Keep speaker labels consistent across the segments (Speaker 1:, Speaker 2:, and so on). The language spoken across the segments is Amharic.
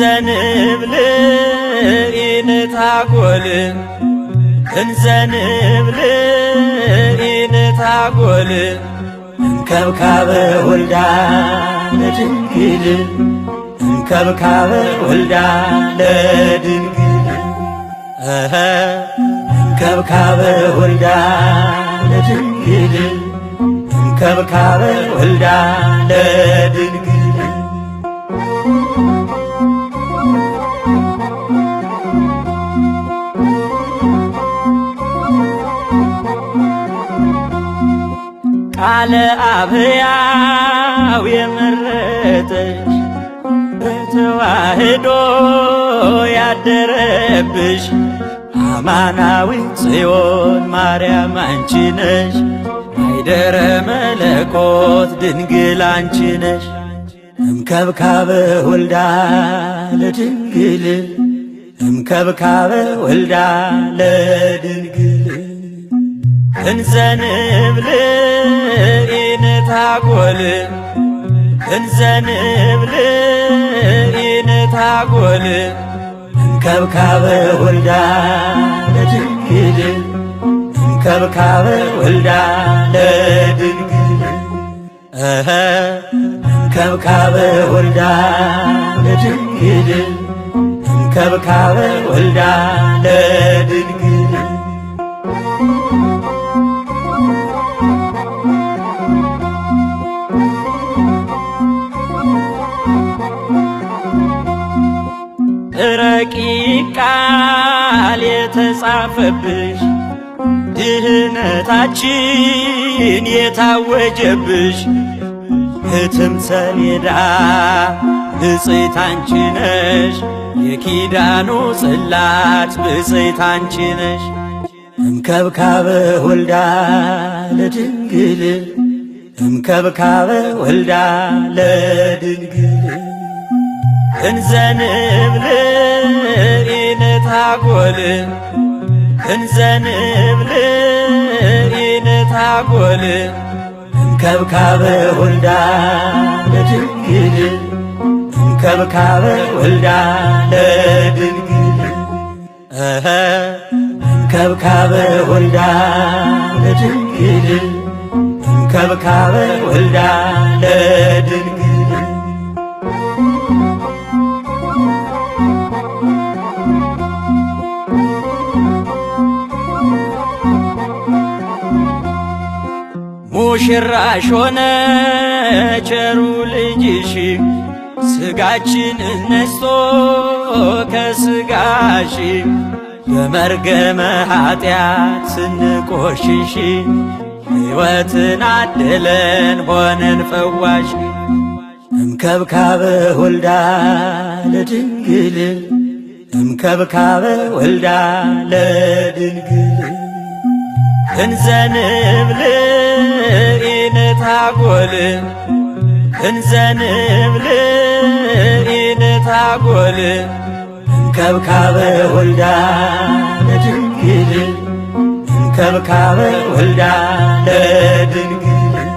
Speaker 1: እንዘንብል ኢንታጐል እንዘንብል ኢንታጐል እንከብካበ ወልዳ ለድንግል እንከብካበ ወልዳ ለድንግል እንከብካበ ወልዳ ለድንግል እንከብካበ ወልዳ ለድንግል ቃለ አብያው የመረጠሽ በተዋህዶ ያደረብሽ አማናዊት ጽዮን ማርያም አንቺ ነሽ። ማይደረ መለኮት ድንግል አንቺ ነሽ። እምከብካበ ወልዳ ለድንግል እምከብካበ ወልዳ ለድንግል እንዘንብል ኢንታጐል እንዘንብል ኢንታጐል እንከብካበ ወልዳ ለድንግል እንከብካበ ወልዳ ለድንግል እንከብካበ ወልዳ ለድንግል እንከብካበ ወልዳ ለድንግል ረቂቅ ቃል የተጻፈብሽ ድህነታችን የታወጀብሽ ሕትም ሰሌዳ ብፅዕት አንቺ ነሽ። የኪዳኑ ጽላት ብፅዕት አንቺ ነሽ። እምከብካበ ወልዳ ለድንግል እምከብካበ ወልዳ ለድንግል እንዘንብል ኢንታጐል እንዘንብል ኢንታጐል እንከብካበ ወልዳ ለድንግል እንከብካበ ወልዳ ለድንግል እንከብካበ ወልዳ ለድንግል እንከብካበ ወልዳ ለድንግል ሙሽራሽ ሆነ ቸሩ ልጅሽ ሥጋችንን ነስቶ ከሥጋሽ በመርገመ ኃጢአት ስንቆሽሽ ሕይወትን አደለን ሆነን ፈዋሽ እምከብካበ ወልዳ ለድንግል እምከብካበ ወልዳ ለድንግል እንዘንብል ኢንታጐል እንዘንብል ኢንታጐል እንከብካበ ወልዳ ለድንግል እንከብካበ ወልዳ ለድንግል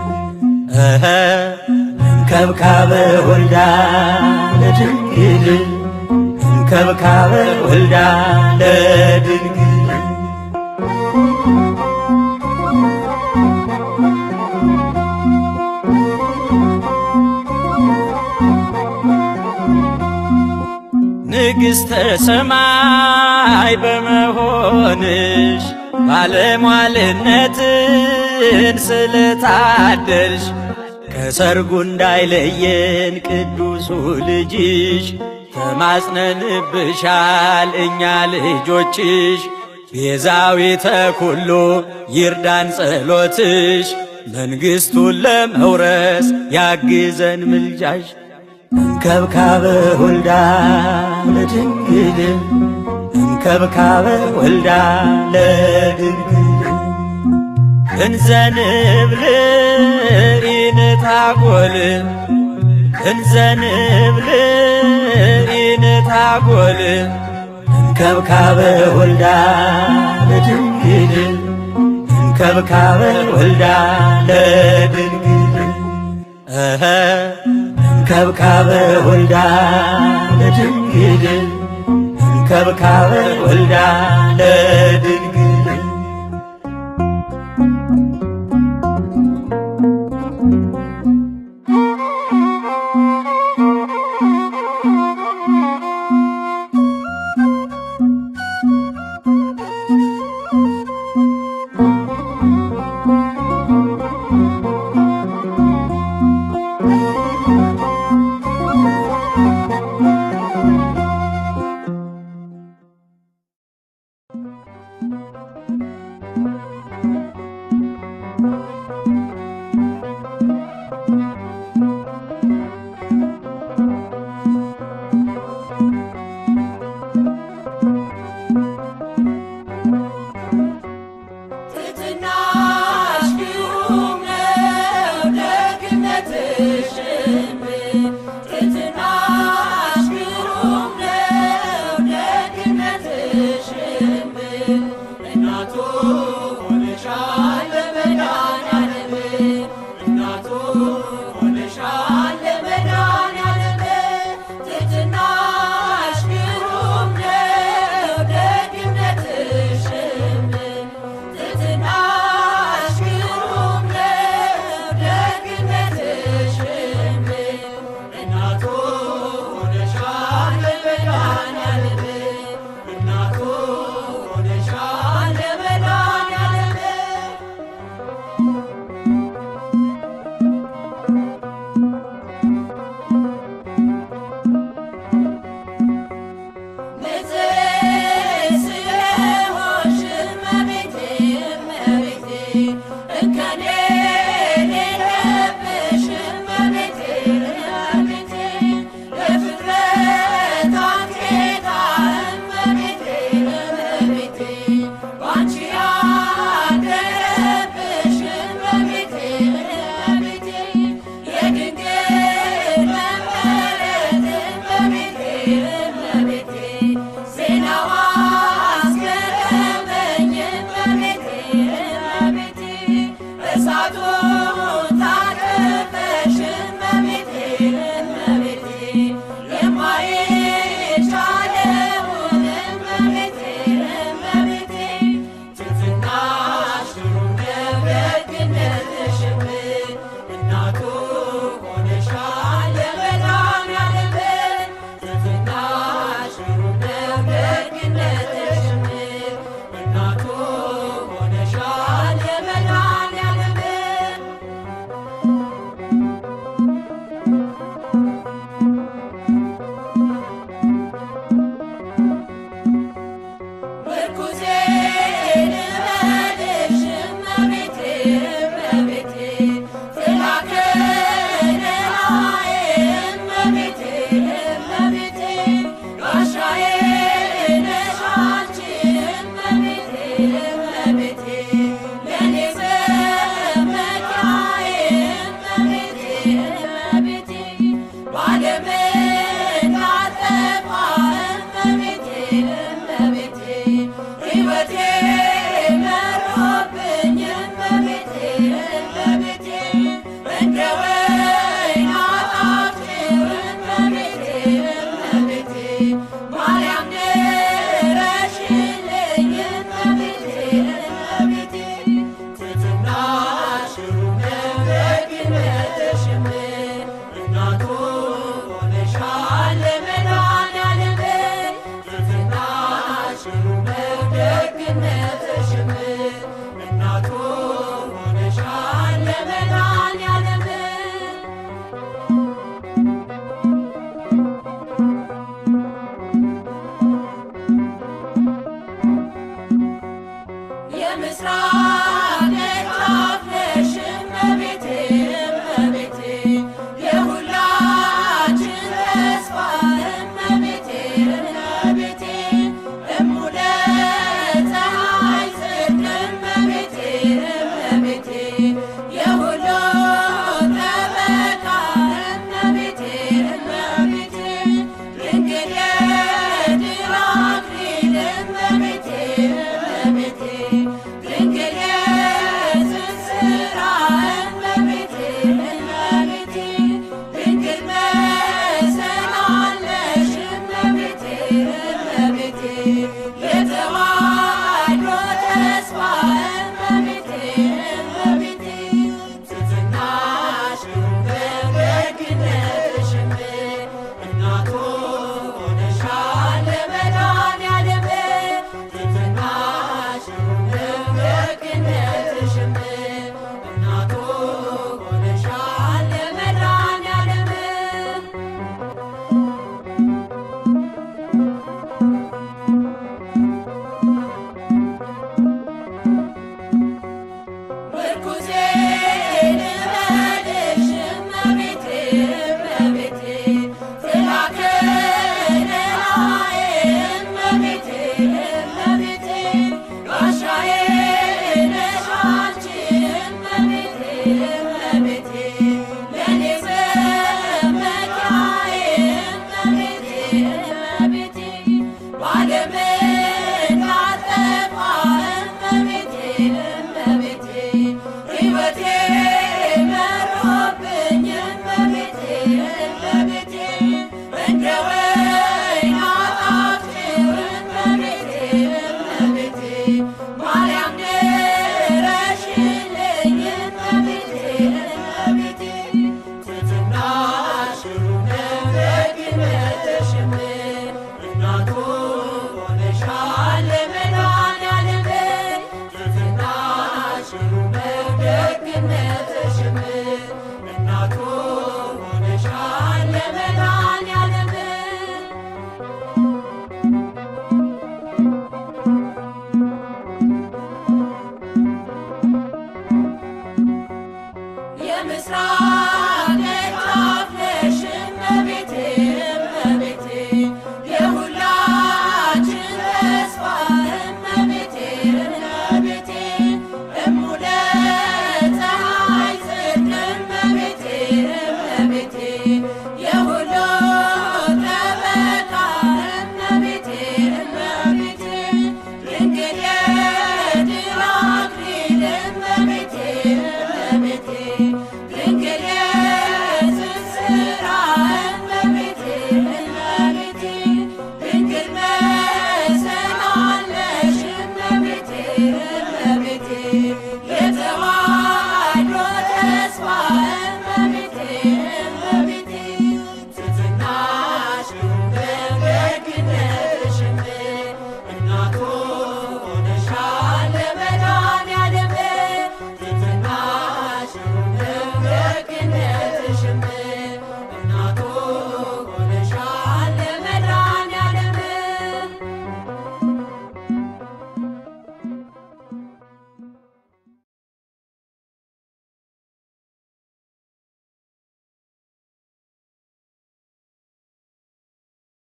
Speaker 1: እንከብካበ ወልዳ ለድንግል እንከብካበ ወልዳ ለድንግል ንግሥተ ሰማይ በመሆንሽ ባለሟልነትን ስለታደልሽ ከሰርጉ እንዳይለየን ቅዱሱ ልጅሽ ተማጽነንብሻል እኛ ልጆችሽ። ቤዛዊተ ኩሉ ይርዳን ጸሎትሽ መንግሥቱን ለመውረስ ያግዘን ምልጃሽ። እንከብካበ ወልዳ ለድንግል እንከብካበ ወልዳ ለድንግል እንዘንብል ኢንታጐል እንዘንብል ኢንታጐል እንከብካበ ወልዳ ለድንግል እንከብካበ ወልዳ ለድንግል እንከብካበ ወልዳ ለድንግል ለድንግል እንከብካበ ወልዳ ለድንግል
Speaker 2: ደግነትሽም እናቱ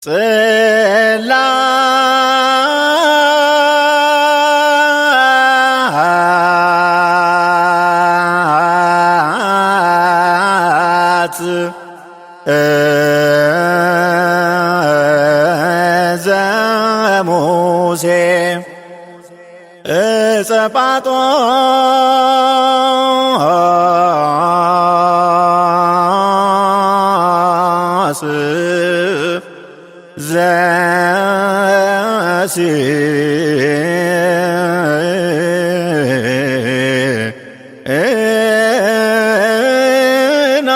Speaker 2: ጽላት ዘሙሴ ዕፀ ጳጦስ ዘሲና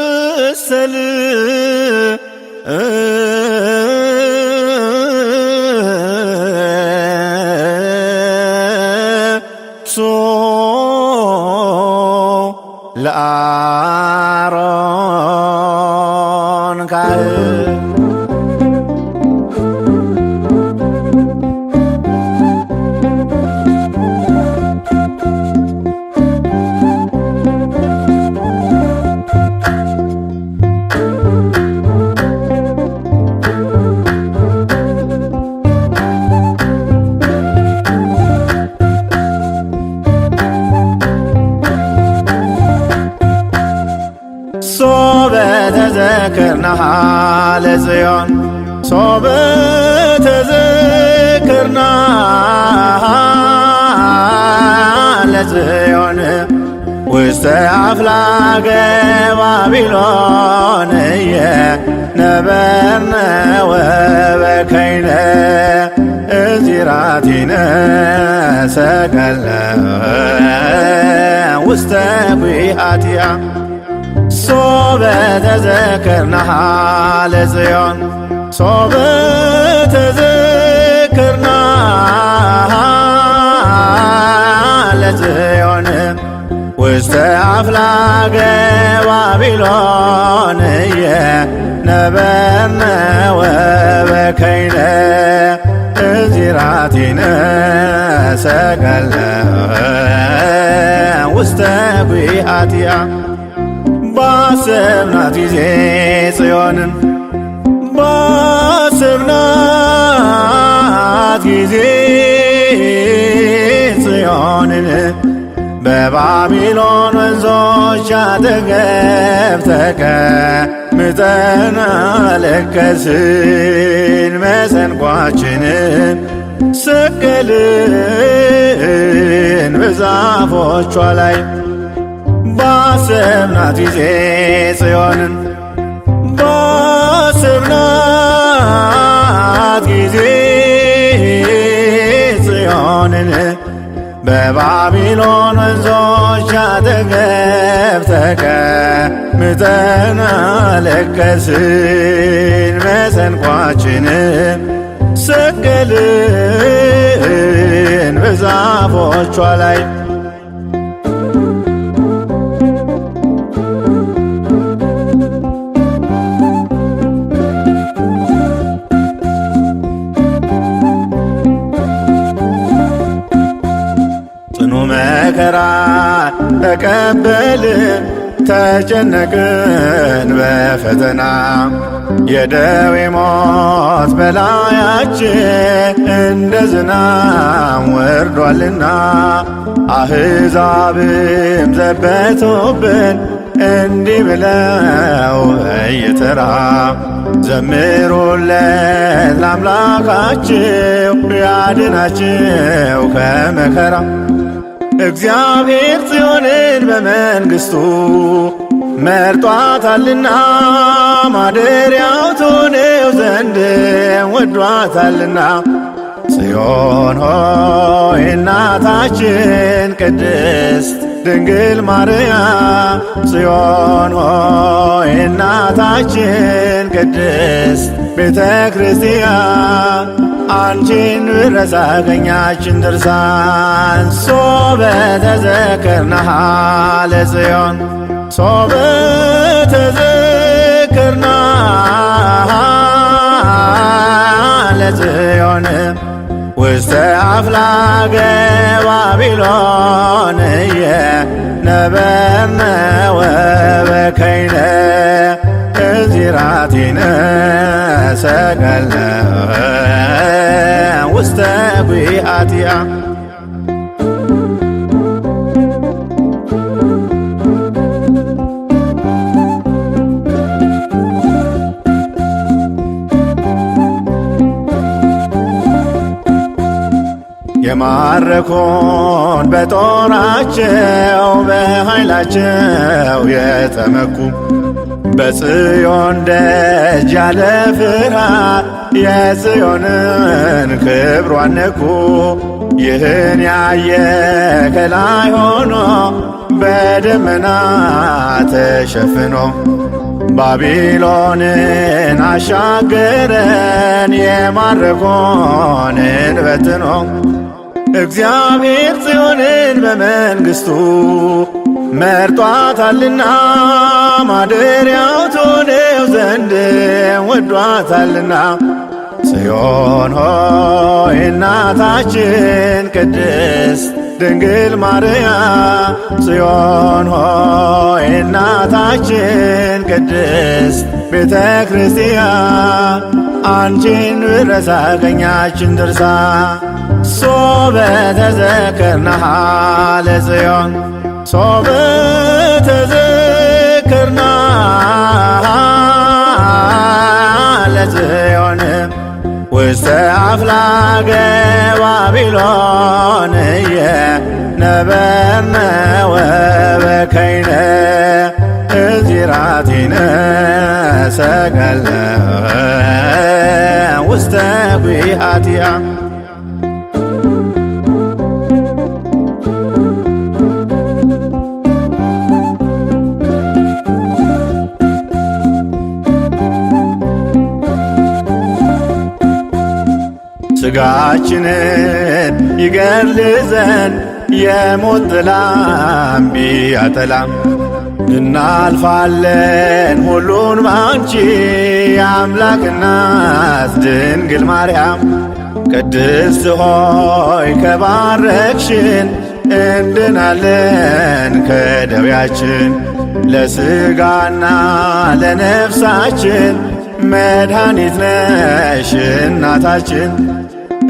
Speaker 2: ዘውሰል ለአሮን ካህን ሶበ ተዘክርናሃ ለጽዮን ሶበ ተዘክርናሃ ለጽዮን ውስተ አፍላገ ባቢሎን ነበርነ ወበከይነ እዚራቲነ ሰቀለ ውስተ ጒሃቲሃ ሶበ ተዘክርናሃ ለጽዮን ሶበ ተዘክርናሃ ለጽዮን ውስተ አፍላገ ባቢሎን ነበርነ ወበከይነ እዚራቲነ ሰቀለ ውስተ ጒሃቲሃ ባሰብናት ጊዜ ጽዮንን ባሰብናት ጊዜ ጽዮንን በባቢሎን ወንዞች አጠገብ ተቀምጠን አለቀስን። መሰንቋችንን ሰቀልን በዛፎቿ ላይ ባሰብናት ጊዜ ጽዮንን ባሰብናት ጊዜ ጽዮንን በባቢሎን ወንዞች አጠገብ ተቀምጠን አለቀስን። መሰንቋችንን ሰቀልን በዛፎቿ ላይ መከራ ተቀበልን ተጨነቅን በፈተና የደዌ ሞት በላያችን እንደ ዝናብ ወርዷልና አሕዛብም ዘበቱብን እንዲህ ብለው በየተራ ዘምሩለት ለአምላካችሁ ያድናችሁ ከመከራ እግዚአብሔር ጽዮንን በመንግሥቱ መርጧታልና ማደሪያው ትሆነው ዘንድ ወዷታልና። ጽዮን ሆይ እናታችን ቅድስት ድንግል ማርያም ጽዮን ሆይ እናታችን ቅድስት ቤተ ክርስቲያን አንቺን ብረሳ ቀኛችን ድርሳን ሶበ ተዘክርናሃ ለጽዮን ሶበ ተዘክርናሃ ለጽዮን ውስተ አፍላገ ባቢሎን ነበርነ ወበከይነ እዚራቲነ ሰቀልነ ውስተ ጒሃቲሃ የማረኮን በጦራቸው በኃይላቸው የተመኩ በጽዮን ደጅ ያለ ፍርሃት የጽዮንን ክብሯን ነኩ። ይህን ያየ ከላይ ሆኖ በደመና ተሸፍኖ ባቢሎንን አሻገረን የማረኮንን በትኖ እግዚአብሔር ጽዮንን በመንግሥቱ መርጧታልና ማደሪያው ትሆነው ዘንድ ወዷታልና። ጽዮን ሆይ እናታችን ቅድስት ድንግል ማርያም ጽዮን ሆይ እናታችን ቅድስት ቤተ ክርስቲያን አንቺን ብረሳ ቀኛችን ድርሳ ሶበ ተዘክርናሃ ለጽዮን ሶበ ተዘክርናሃ ለጽዮን ውስተ አፍላገ ባቢሎን ነበርነ ወበከይነ እዚራቲነ ሰቀልነ ውስተ ጒሃቲሃ ሥጋችንን ይገድል ዘንድ የሞት ጥላም ቢያጠላም እናልፋለን ሁሉን ባንቺ የአምላክ እናት ድንግል ማርያም ቅድስት ሆይ ከባረክሽን እንድናለን ከደዌያችን ለሥጋና ለነፍሳችን መድኃኒት ነሽ እናታችን።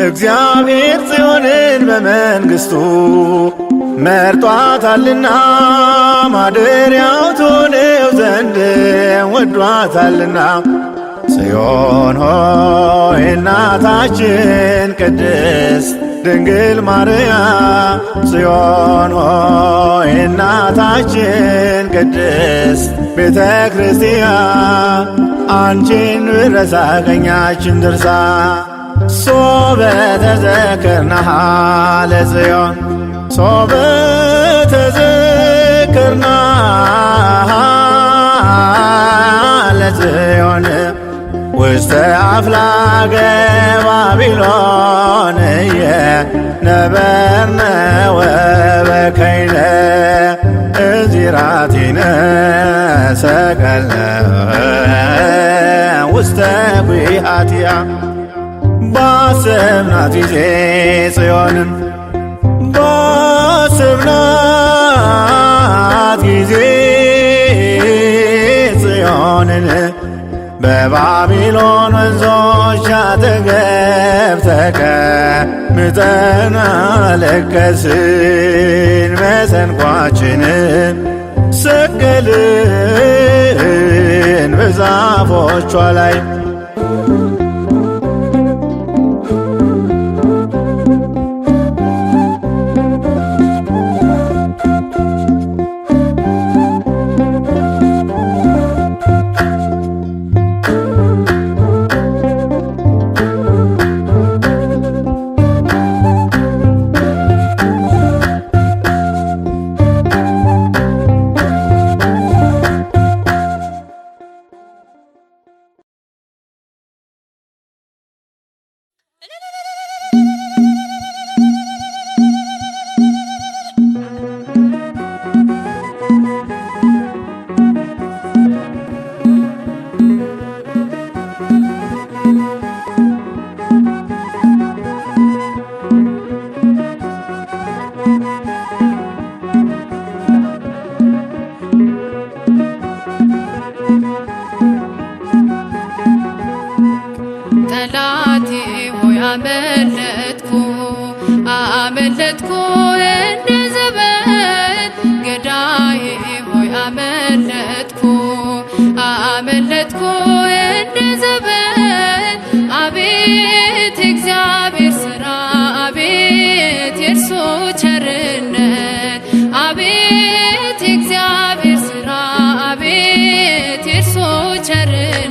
Speaker 2: እግዚአብሔር ጽዮንን በመንግሥቱ መርጧታልና ማደሪያው ትሆነው ዘንድ ወዷታልና። ጽዮን ሆይ እናታችን ቅድስት ድንግል ማርያም ጽዮን ሆይ እናታችን ቅድስት ቤተ ክርስቲያን አንቺን ብረሳ ቀኛችን ድርሳ ሶበ ተዘክርናሃ ለጽዮን ሶበ ተዘክርናሃ ለጽዮን ውስተ አፍላገ ባቢሎን ነበርነ ወበከይነ እዚራቲነ ሰቀልነ ውስተ ጒሃቲሃ ባሰብናት ጊዜ ጽዮንን ባሰብናት ጊዜ ጽዮንን በባቢሎን ወንዞች አጠገብ ተቀምጠን አለቀስን። መሰንቋችንን ሰቀልን በዛፎቿ ላይ
Speaker 3: ጠላቴ ሆይ አመለጥኩ አመለጥኩ እንደ ዘበት ገዳዬ ሆይ አመለጥኩ አመለጥኩ እንደ ዘበት አቤት እግዚአብሔር ሥራ አቤት የእርሱ ቸርነት አቤት እግዚአብሔር ሥራ አቤት የእርሱ ቸርነት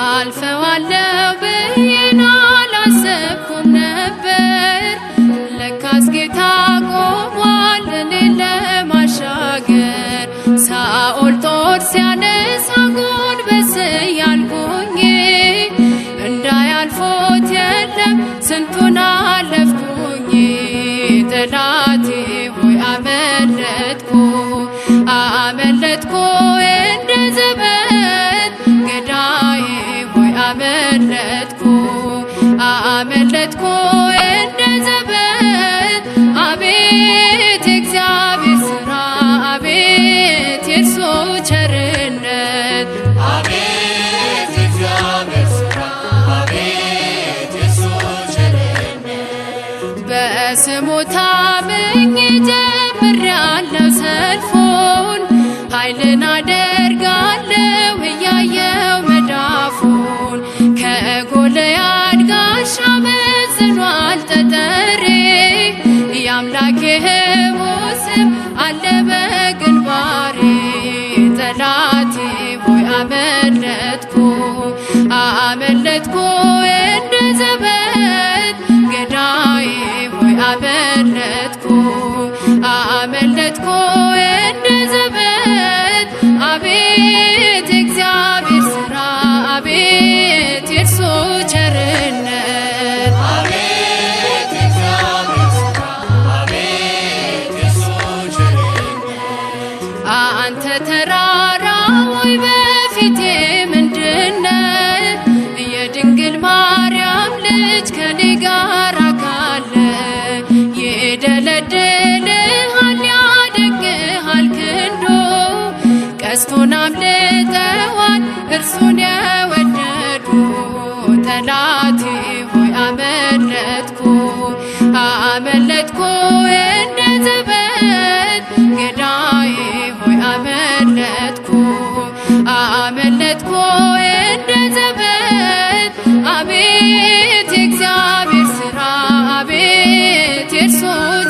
Speaker 3: አልፈዋለሁ ብዬን አላሰብኩም ነበር ለካስ ጌታ ቆሟል እኔን ለማሻገር ሳኦል ጦር ሲያነሳ ጎንበስ እያልኩኝ እንዳያልፎት የለም ስንቱን አለፍኩኝ ጠላቴ ሆይ አመለጥኩ አመለጥኩ እንደ ዘበት ገዳዬ ሆይ አመለጥኩ አመለጥኩ እንደ ዘበት አቤት እግዚአብሔር ሥራ አቤት የእርሱ ቸርነት አቤት እግዚአብሔር ሥራ አቤት የእርሱ ቸርነት በስሙ ታምኜ ጀምሬአለሁ ሰልፉን ኃይልን አደርጋለሁ እያየው መዳፉን ከጎልያድ ጋሻ መዝኗል ጠጠሬ የአምላኬ ሕያው ስም አለ በግንባሬ ጠላቴ ሆይ አመለጥኩ አመለጥኩ እንደ ዘበት ገዳዬ ሆይ አመለጥኩ አመለጥኩ እንደ ዘበት አቤት እግዚአብሔር ሥራ አቤት የእርሱ ቸርነት አቤት እግዚአብሔር ሥራ አቤት የእርሱ ቸርነት አንተ ተራራ ሆይ በፊቴ ምንድነህ የድንግል ማርያም ልጅ ከኔ ጋር ካለ ይደለድልሃል ያደግሃል ክንዶ ቀስቱን አምልጠዋል እርሱን የወደዱ ጠላቴ ሆይ አመለጥኩ አመለጥኩ እንደ ዘበት ገዳዬ ሆይ አመለጥኩ አመለጥኩ እንደ ዘበት አቤት የእግዚአብሔር ሥራ አቤት የእርሱ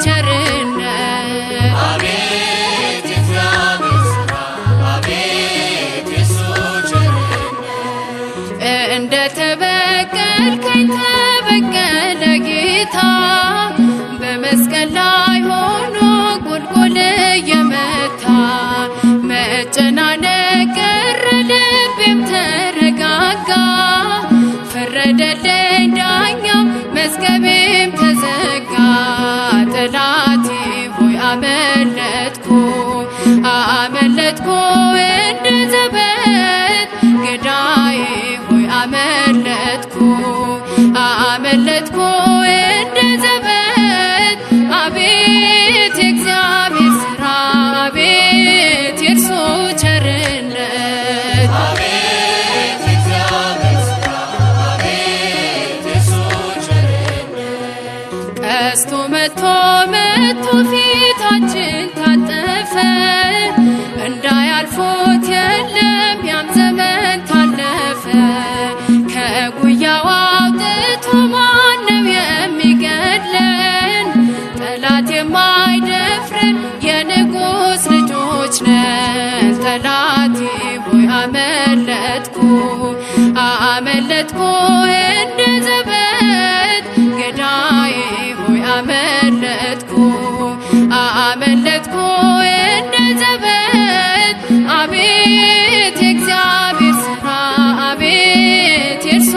Speaker 3: ቸርነት አቤት የእግዚአብሔር ሥራ አቤት የእርሱ ቸርነት እንደ ተበቀልከኝ ተበቀለ ጌታ በመስቀል ላይ ሆኖ ቁልቁል እየመታ መጨናነቅ ቀረ ልቤም ተረጋጋ ፈረደልኝ ዳኛው መዝገቤም ተዘጋ ጠላቴ ሆይ አመለጥኩ አመለጥኩ እንደ ዘበት ገዳዬ ሆይ አመለጥኩ አመለጥኩ እንደ ዘበት አቤት እግዚአብሔር ሥራ አቤት የእርሱ ቸርነት አቤት እግዚአብሔር ሥራ አቤት የእርሱ ቸርነት ቀስቱ መቶ ፊታችን ታጠፈ እንዳያልፎት የለም ያም ዘመን ታለፈ ከጉያው አውጥቶ ማነው የሚገ ነን ጠላቴ ሆይ አመለጥኩ አመለጥኩ እንደ ዘበት ገዳዬ ሆይ አመለጥኩ አመለጥኩ እንደ ዘበት አቤት የእግዚአብሔር ሥራ አቤት የእርሱ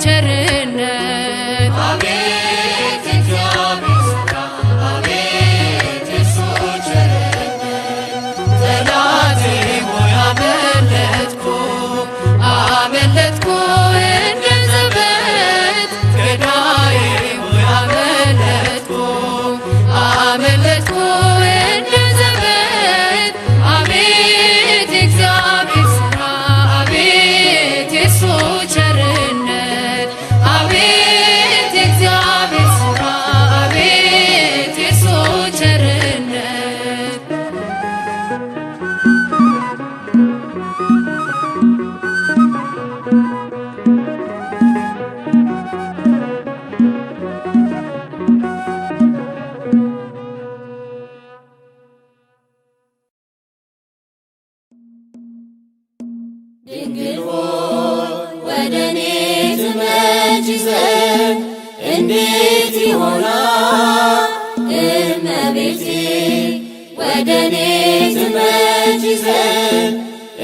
Speaker 3: ቸርነት
Speaker 1: አቤት የእግዚአብሔር ሥራ አቤት የእርሱ ቸርነት ጠላቴ ሆይ አመለጥኩ
Speaker 3: አመለጥኩ እንደ ዘበት ገዳዬ ሆይ አመለጥኩ አመለጥኩ እንደ ዘበት አቤት የእግዚአብሔር ሥራ አቤት የእሱ ቸርነት አቤት የእግዚአብሔር ሥራ አቤት የእሱ ቸርነት
Speaker 1: ድንግል ሆይ ወደ እኔ ትመጪ ዘንድ እንዴት ይሆናል? እመቤቴ ወደ እኔ ትመጪ ዘንድ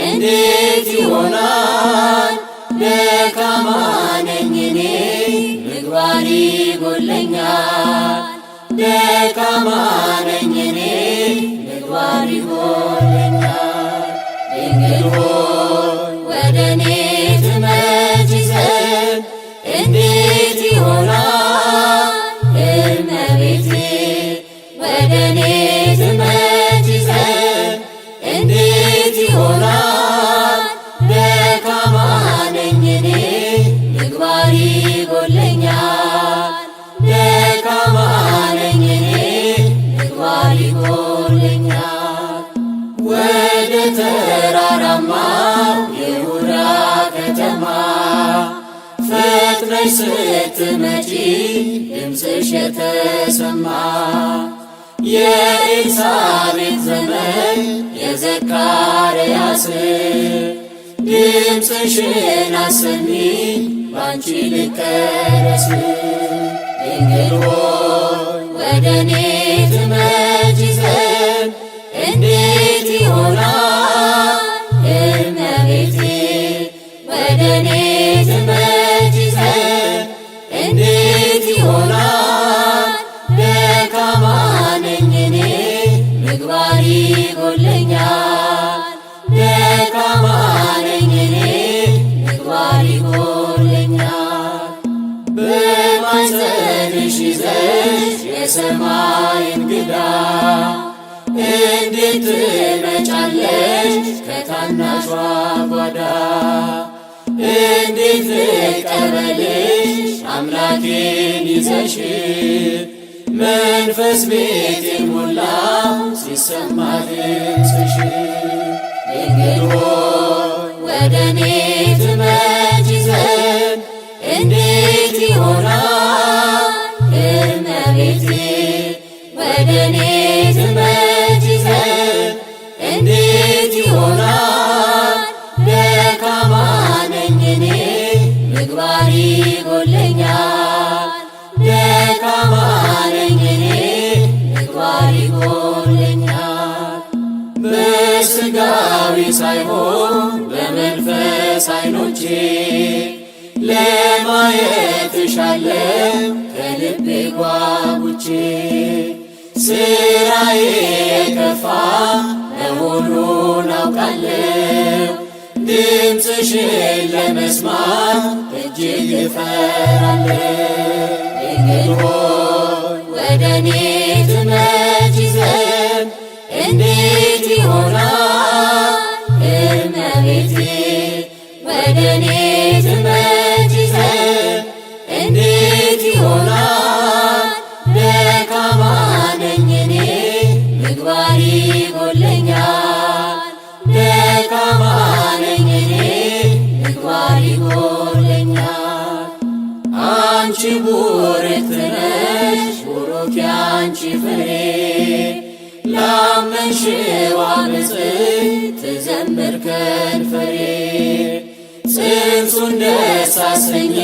Speaker 1: እንዴት ይሆናል? ደካማ ነኝ እኔ ምግባር ይጎድለኛል። ደካማ ነኝ እኔ ምግባር ይጎድለኛል። ድንግል ሆይ ወደ እኔ ትመጪ ዘንድ እንዴት ይሆናል? እመቤቴ ወደ እኔ ትመጪ ዘንድ እንዴት ይሆናል? ደካማ ነኝ እኔ ምግባር ይጎድለኛል። ደካማ ነኝ እኔ ምግባር ይጎድለኛል። ወደ ተራራማው ይሁዳ ከተማ ፈጥነሽ ስትመጪ ድምፅሽ የተሰማ የኤልሳቤጥ ዘመን የዘካርያስ ድምፅሽን አሰሚ ባንቺ ልቀረስ። ድንግል ሆይ ወደ እኔ ትመጪ ዘንድ እንዴት ይሆናል? እመቤቴ ወደ እኔ ትመጪ ዘንድ እንዴት ይሆናል? ደካማ ነኝ እኔ ምግባር ይጎድለኛል። ደካማ ነኝ እኔ ምግባር ይጎድለኛል። በማኅፀንሽ ይዘሽ የሰማይ እንግዳ እንዴት ትመጫለሽ ከታናሿ ጓዳ? እንዴት ልቀበልሽ አምላኬን ይዘሽ? መንፈስ ቤቴን ሞላው ሲሰማ ድምፅሽ። ድንግል ሆይ ወደ እኔ ትመጪ ዘንድ እንዴት ይሆናል? እመቤቴ ወደ እኔ ትመጪ ዘንድ እንዴት ይሆናል? ደካማ ነኝ እኔ ምግባር ይጎድለኛል። ደካማ ነኝ እኔ ምግባር ይጎድለኛል። በሥጋዊ ሳይሆን በመንፈስ ዓይኖቼ ለማየት እሻለሁ ከልቤ ጓጉቼ። ሥራዬ የከፋ መሆኑን አውቃለሁ። ድምፅሽን ለመስማት እጅግ እፈራለሁ። ድንግል ሆይ ወደ እኔ ትመጪ ዘንድ እንዴት ይሆናል? እመቤቴ ወደ እኔ ትመጪ ዘንድ እንዴት ይሆናል? ደካማ ነኝ እኔ ምግባር ይጎድለኛል። ደካማ ነኝ እኔ ምግባር ይጎድለኛል። አንቺ ቡርክት ነሽ ቡሩክ ያንቺ ፍሬ ላመንሽው ንጽሕት ትዘምር ከንፈሬ ጽንሱን ደስ አሰኘ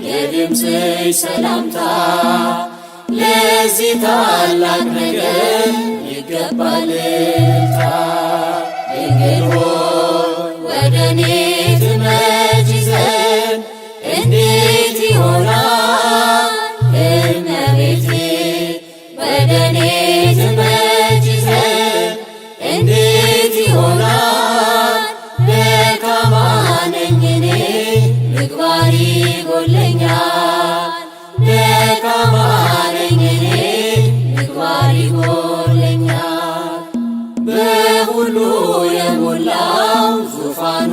Speaker 1: የድምፅሽ ሰላምታ ለዚህ ታላቅ ነገር ይገባል እልልታ። ድንግል ሆይ ወደ እኔ ትመጪ ዘንድ እንዴት ይሆናል እመቤቴ ወደ እኔ ትመጪ ዘንድ እንዴት ይሆናል ደካማ ነኝ እኔ ምግባር ይጎለኛል ደካማ ነኝ እኔ ምግባር ይጎለኛል። በሁሉ የሞላው ዙፋኑ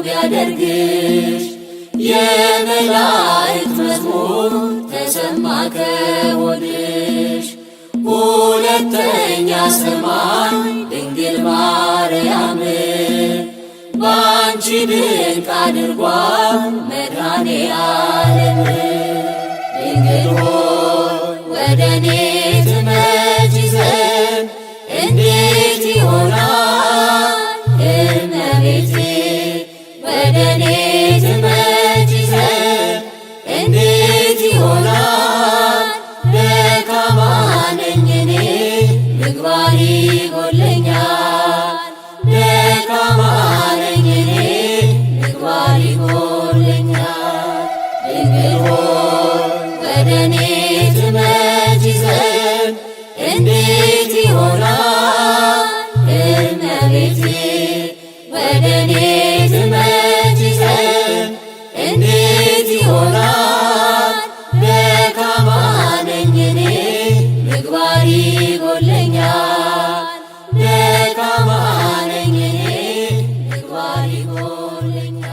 Speaker 1: ቢያደርግሽ የመላእክት መዝሙር ተሰማ ከሆድሽ ሁለተኛ ሰማይ ድንግል ማርያም ባንቺ ድንቅ አድርጓል መድኃኔ ዓለም። ድንግል ሆይ ወደ እኔ ትመጪ ዘንድ እንዴት ይሆናል እመቤቴ ወደ እኔ ትመጪ ዘንድ እንዴት ይሆናል ደካማ ነኝ እኔ ምግባር ይጎለኛል ደካማ ነኝ እኔ ምግባር ይጎለኛል። ድንግል ሆይ ወደ እኔ ትመጪ ዘንድ እንዴት ይሆናል እመቤቴ ወደ እኔ ትመጪ ዘንድ እንዴት ይሆናል ደካማ ነኝ እኔ ምግባር ይጎለኛል ደካማ ነኝ እኔ ምግባር ይጎለኛል።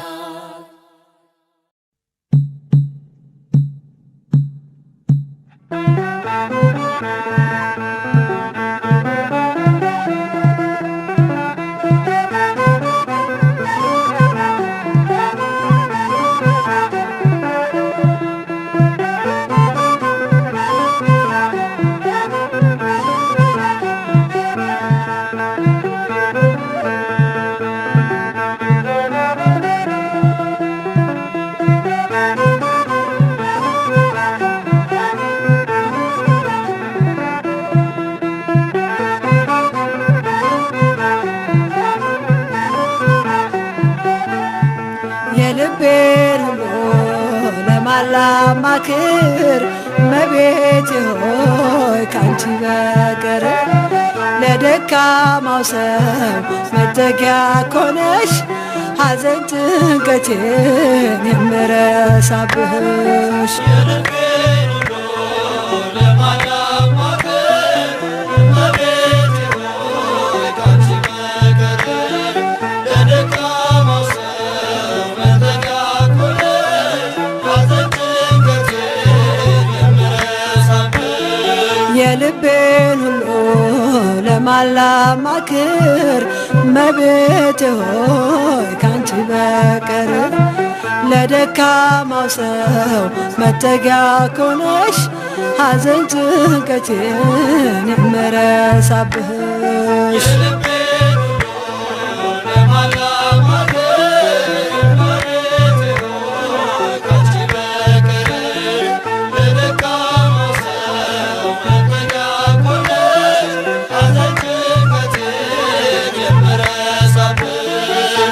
Speaker 4: የልቤን ሁሉ ለማላማክር እመቤቴ ሆይ ካንቺ በቀር ለደካማው ሰው መጠጊያ ኮነሽ ሐዘን ጭንቀቴን የምረሳብሽ። የልቤን ሁሉ ለማላማክር እመቤቴ ሆይ ካንቺ በቀር ለደካማው ሰው መጠጊያ ኮነሽ ሐዘን ጭንቀቴን የምረሳብሽ።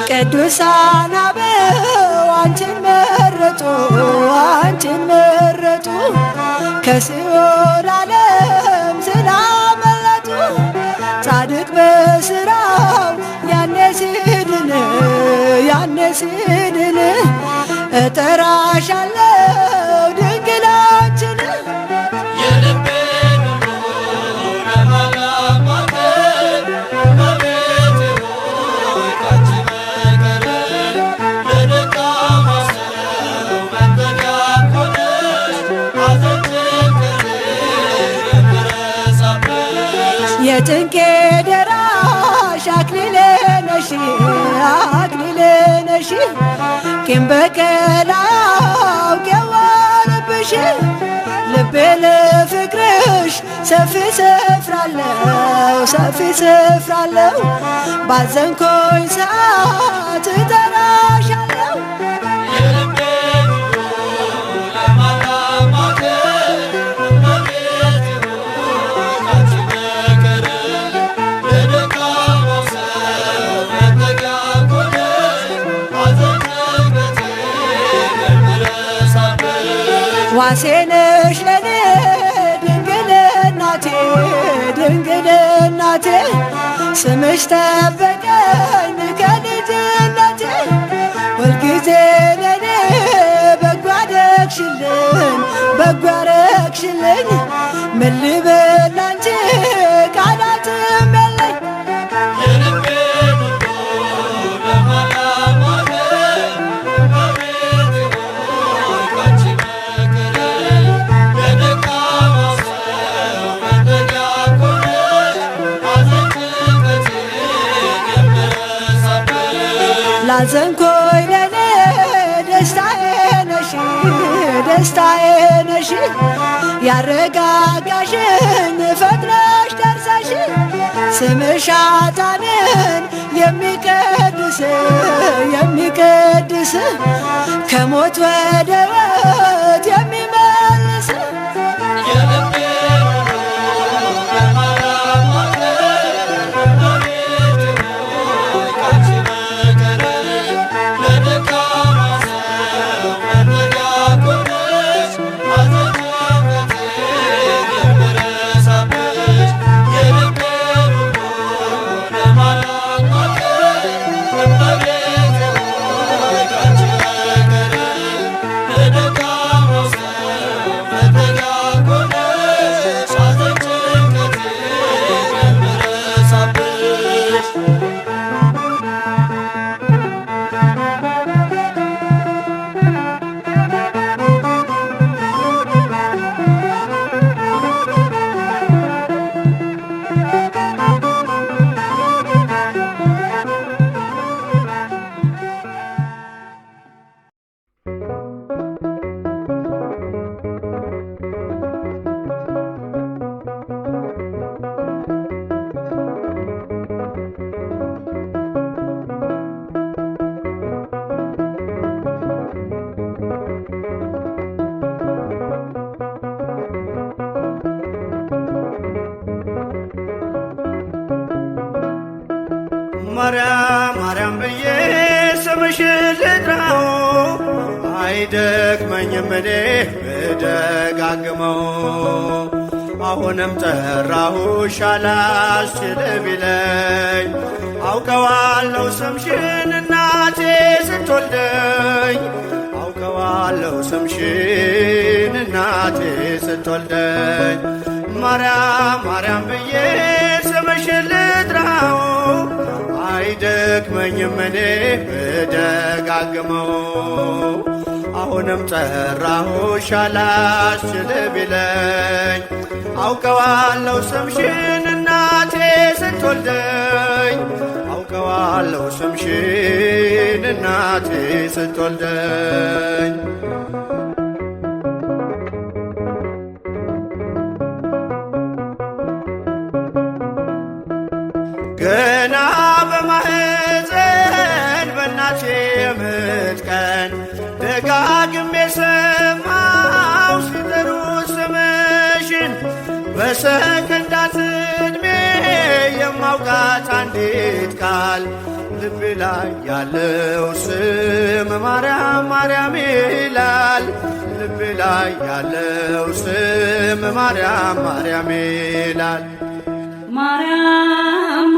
Speaker 4: ቅዱሳን አበው አንቺን መረጡ አንቺን መረጡ ከሲኦል ዓለም ስላመለጡ ጻድቅ በሥራው ያኔ ሲድን እጠራሻለሁ ድንግላችን የጭንቄ ደራሽ አክሊሌ ነሽ ቂም በቀል አውቄዋለሁብሽ ልቤ ለፍቅርሽ ልብሽ ሰፊ ስፍራ አለው ሰፊ ስፍራ አለው። ባዘንኮኝ ሰዓት እጠራሻለሁ ዋሴ ነሽ ለኔ ድንግል እናቴ ድንግል እናቴ ስምሽ ጠበቀኝ ከልጅነቴ ሁልጊዜ ለኔ በጎ አደረግሽልኝ በጎ አደረግሽልኝ ምን ልበል አንቺ ቃላትም የለኝ ላዘንኮኝ ለኔ ደስታዬ ነሽ ደስታዬ ነሽ ያረጋጋሽኝ ፈጥነሽ ደርሰሽ ስምሽ ኃጥአንን የሚቀድስ ከሞት ወደ ሕይወት የሚመልስ
Speaker 2: ማርያም ማርያም ብዬ ስምሽን ልጥራው አይደክመኝም እኔ ብደጋግመው አሁንም ጠራሁሽ አላስችል ቢለኝ አውቀዋለሁ ስምሽን እናቴ ስትወልደኝ አውቀዋለሁ ስምሽን እናቴ ስትወልደኝ ማርያም ማርያም ብዬ ስምሽን ልጥራው አይደክመኝም እኔ ብደጋግመው አሁንም ጠራሁሽ አላስችል ቢለኝ አውቀዋለሁ ስምሽን እናቴ ስትወልደኝ አውቀዋለሁ ስምሽን እናቴ ስትወልደኝ ገና በማህፀን በእናቴ የምጥ ቀን ደጋግሜ ሰማሁ ሲጠሩት ስምሽን በሰከንዳት ዕድሜ የማውቃት አንዲት ቃል ልቤ ላይ ያለው ስም ማርያም ማርያም ይላል ልቤ ላይ ያለው ስም ማርያም ማርያም ይላል
Speaker 1: ማርያም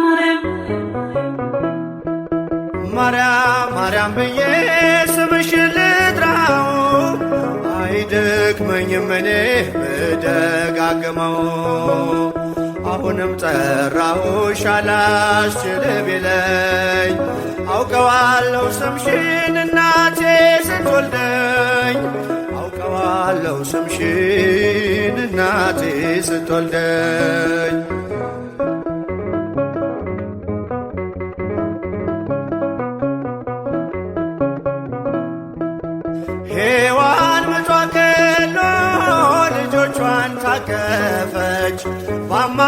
Speaker 2: ማርያም ማርያም ብዬ ስምሽን ልጥራው አይደክመኝም እኔ ብደጋግመው አሁንም ጠራሁሽ አላስችል ቢለኝ አውቀዋለሁ ስምሽን እናቴ ስትወልደኝ አውቀዋለሁ ስምሽን እናቴ ስትወልደኝ ሔዋን ምጧ ከሎ ልጆቿን ታቀፈች በአማላጅነትሽ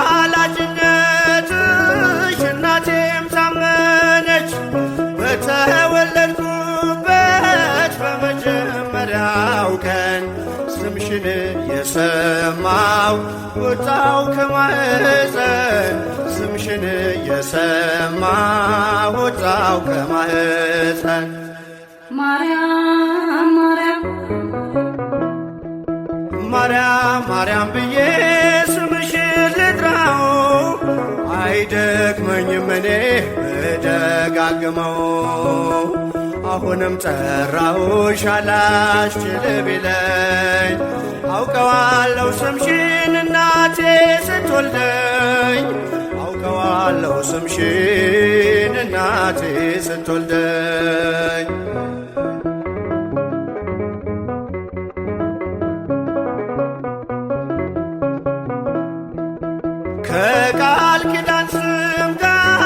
Speaker 2: እናቴም ታመነች። በተወለድኩበት በመጀመሪያው ቀን ስምሽን የሰማው ወጣው ከማህፀን ስምሽን የሰማው ወጣው ከማህፀን
Speaker 1: ማርያም ማርያም
Speaker 2: ማርያም ማርያም ብዬ ስምሽን ልጥራው አይደክመኝም እኔ ብደጋግመው። አሁንም ጠራሁሽ አላስችል ቢለኝ አውቀዋለሁ ስምሽን እናቴ ስትወልደኝ አውቀዋለሁ ስምሽን እናቴ ስትወልደኝ። ከቃል ኪዳን ስም ጋር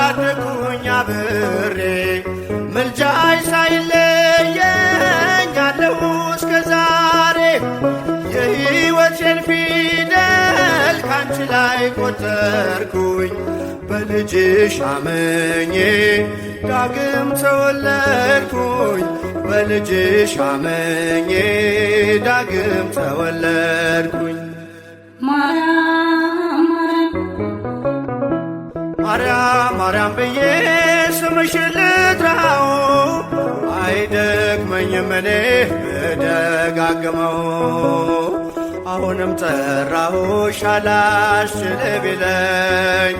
Speaker 2: አደኩኝ አብሬ ምልጃሽ ሳይለየኝ አለሁ እስከ ዛሬ። የሕይወቴን ፊደል ካንቺ ላይ ቆጠርኩኝ በልጅሽ አመኜ ዳግም ተወለድኩኝ በልጅሽ አመኜ ዳግም ተወለድኩኝ። ማርያም ማርያም ብዬ ስምሽን ልጥራው አይደክመኝም እኔ ብደጋግመው። አሁንም ጠራሁሽ አላስችል ቢለኝ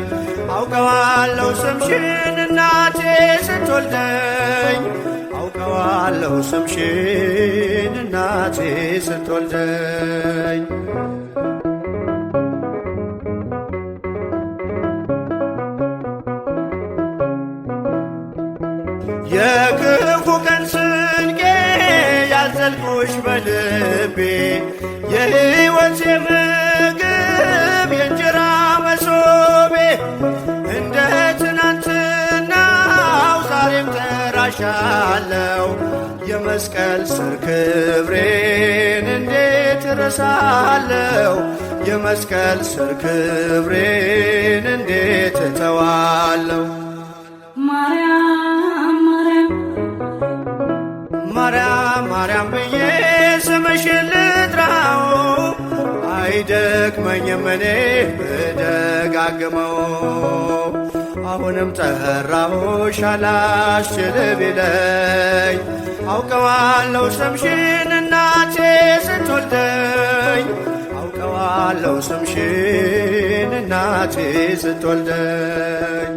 Speaker 2: አውቀዋለሁ ስምሽን እናቴ ስትወልደኝ አውቀዋለሁ ስምሽን እናቴ ስትወልደኝ። የክፉ ቀን ስንቄ ያዘልኩሽ በልቤ የሕይወቴ ምግብ የእንጀራ መሶቤ እንደ ትናንትናው ዛሬም ጠራሻለው የመስቀል ስር ክብሬን እንዴት እረሳለው የመስቀል ስር ክብሬን እንዴት እተዋለው። ማርያም ማርያም ብዬ ስምሽን ልጥራው አይደክመኝም እኔ ብደጋግመው። አሁንም ጠራሁሽ አላስችል ቢለኝ አውቀዋለሁ ስምሽን እናቴ ስትወልደኝ አውቀዋለሁ ስምሽን እናቴ ስትወልደኝ።